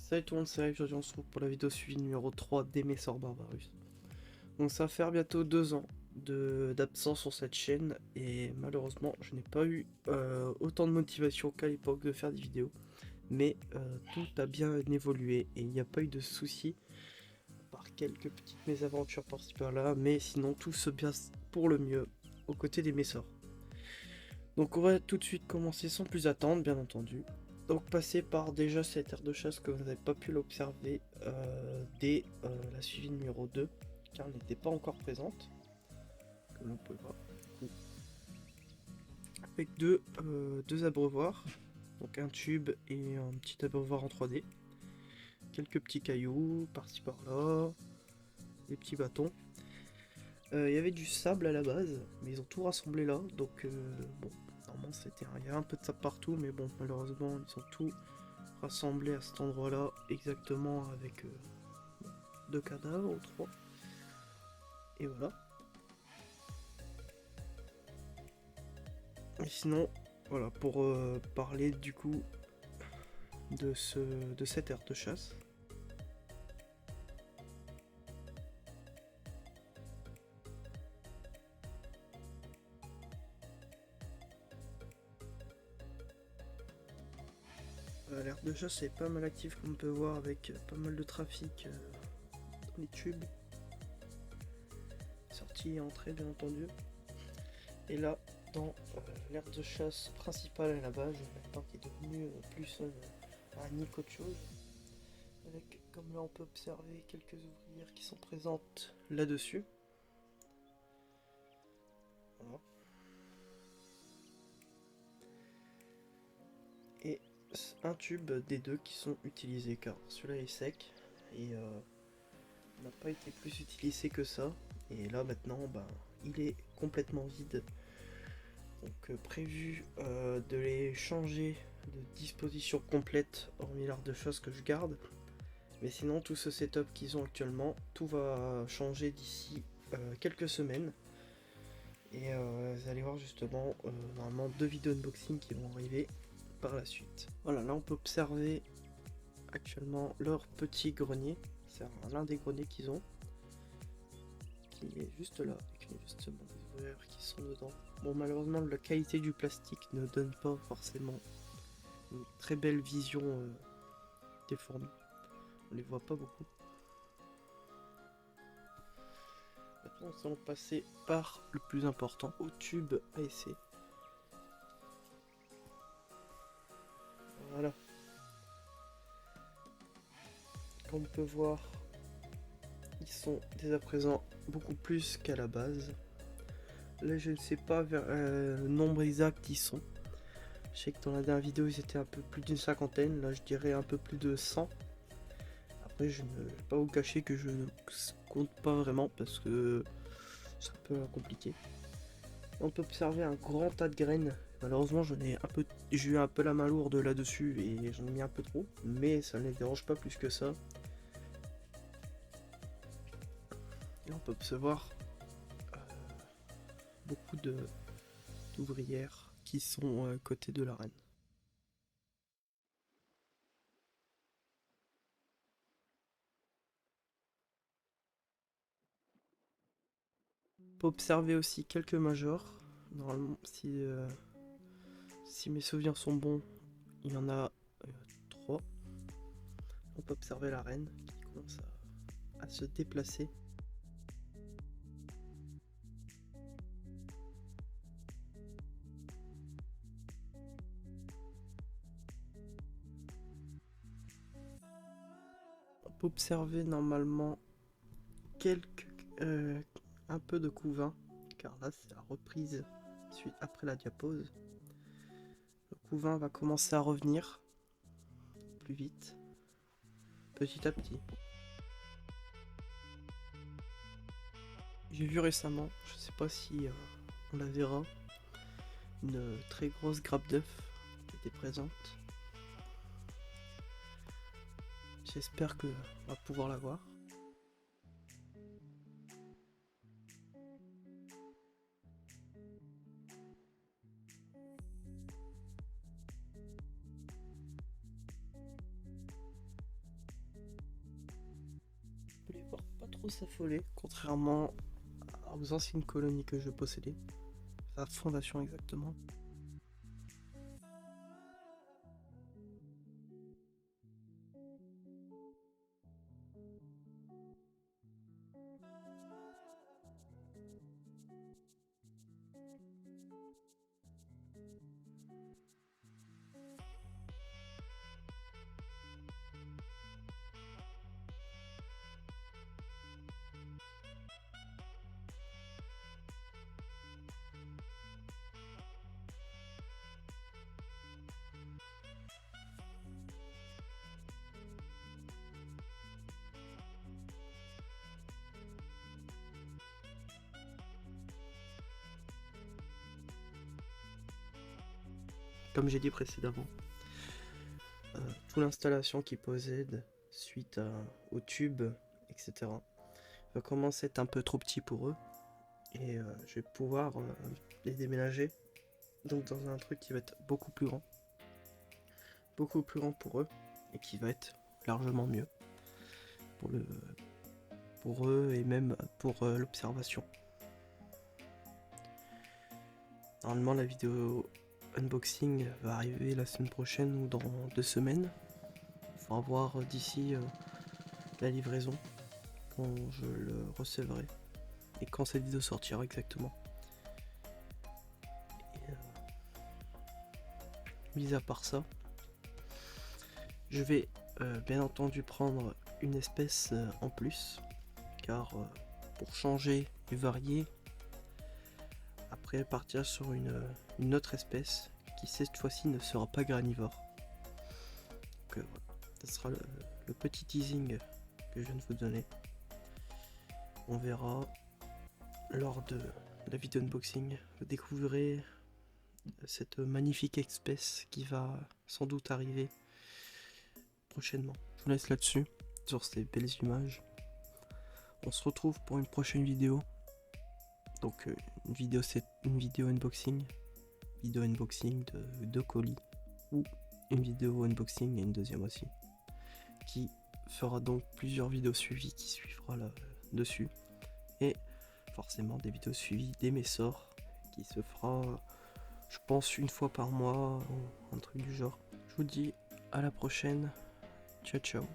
Salut tout le monde, c'est Live, aujourd'hui on se retrouve pour la vidéo suivie numéro 3 d'Emessor Barbarus. Donc ça va faire bientôt 2 ans d'absence sur cette chaîne et malheureusement je n'ai pas eu autant de motivation qu'à l'époque de faire des vidéos. Mais tout a bien évolué et il n'y a pas eu de soucis, par quelques petites mésaventures par-ci par-là, mais sinon tout se passe pour le mieux aux côtés d'Emessor. Donc on va tout de suite commencer sans plus attendre, bien entendu. Donc passer par déjà cette aire de chasse que vous n'avez pas pu l'observer dès la suivie numéro 2, car elle n'était pas encore présente, comme vous pouvez voir. Avec deux abreuvoirs, donc un tube et un petit abreuvoir en 3D. Quelques petits cailloux par-ci par-là, des petits bâtons. Il y avait du sable à la base, mais ils ont tout rassemblé là, donc bon, normalement il y avait un peu de sable partout, mais bon, malheureusement ils ont tout rassemblé à cet endroit là, exactement avec 2 cadavres ou 3, et voilà. Et sinon, voilà, pour parler du coup de cette aire de chasse. L'aire de chasse est pas mal active comme on peut voir, avec pas mal de trafic dans les tubes. Sortie et entrée bien entendu. Et là, dans l'aire de chasse principale à la base, maintenant qui est devenu plus un nid qu'autre chose. Avec, comme là on peut observer, quelques ouvrières qui sont présentes là-dessus. Voilà. Et un tube des deux qui sont utilisés, car celui-là est sec et n'a pas été plus utilisé que ça. Et là maintenant, il est complètement vide. Donc prévu de les changer de disposition complète, hormis l'art de chasse que je garde. Mais sinon, tout ce setup qu'ils ont actuellement, tout va changer d'ici quelques semaines. Et vous allez voir justement normalement 2 vidéos unboxing qui vont arriver par la suite. Voilà, là on peut observer actuellement leur petit grenier. C'est l'un des greniers qu'ils ont, qui est juste là, avec justement des ouvrières qui sont dedans. Bon, malheureusement la qualité du plastique ne donne pas forcément une très belle vision des fourmis. On les voit pas beaucoup. Maintenant nous allons passer par le plus important, au tube à essai. Voilà. Comme on peut voir, ils sont dès à présent beaucoup plus qu'à la base. Là je ne sais pas le nombre exact ils sont. Je sais que dans la dernière vidéo ils étaient un peu plus d'une cinquantaine, là je dirais un peu plus de 100. Après je ne vais pas vous cacher que je ne compte pas vraiment parce que c'est un peu compliqué. On peut observer un grand tas de graines. Malheureusement j'ai eu un peu la main lourde là-dessus et j'en ai mis un peu trop, mais ça ne les dérange pas plus que ça. Et on peut observer beaucoup d'ouvrières qui sont à côté de l'arène. On peut observer aussi quelques majors. Normalement, si mes souvenirs sont bons, il y en a 3. On peut observer la reine qui commence à se déplacer. On peut observer normalement un peu de couvain, car là c'est la reprise suite après la diapause. Le couvain va commencer à revenir plus vite, petit à petit. J'ai vu récemment, je sais pas si on la verra, une très grosse grappe d'œuf qui était présente. J'espère que on va pouvoir la voir. trop s'affoler, contrairement aux anciennes colonies que je possédais. La fondation exactement. Comme j'ai dit précédemment, toute l'installation qui possède suite au tube, etc., va commencer à être un peu trop petit pour eux. Et je vais pouvoir les déménager donc dans un truc qui va être beaucoup plus grand pour eux et qui va être largement mieux pour eux et même pour l'observation. Normalement la vidéo unboxing va arriver la semaine prochaine ou dans 2 semaines. Il faudra voir d'ici la livraison quand je le recevrai et quand cette vidéo sortira exactement. Et, mis à part ça, je vais bien entendu prendre une espèce en plus, car pour changer et varier, après partir sur une autre espèce qui cette fois-ci ne sera pas granivore. Donc voilà, ce sera le petit teasing que je viens de vous donner. On verra lors de la vidéo unboxing, vous découvrirez cette magnifique espèce qui va sans doute arriver prochainement. Je vous laisse là-dessus, sur ces belles images. On se retrouve pour une prochaine vidéo. Donc une vidéo unboxing de 2 colis, ou une vidéo unboxing et une deuxième aussi, qui fera donc plusieurs vidéos suivies qui suivra là dessus, et forcément des vidéos suivies des Messors qui se fera, je pense, une fois par mois ou un truc du genre. Je vous dis à la prochaine, ciao ciao.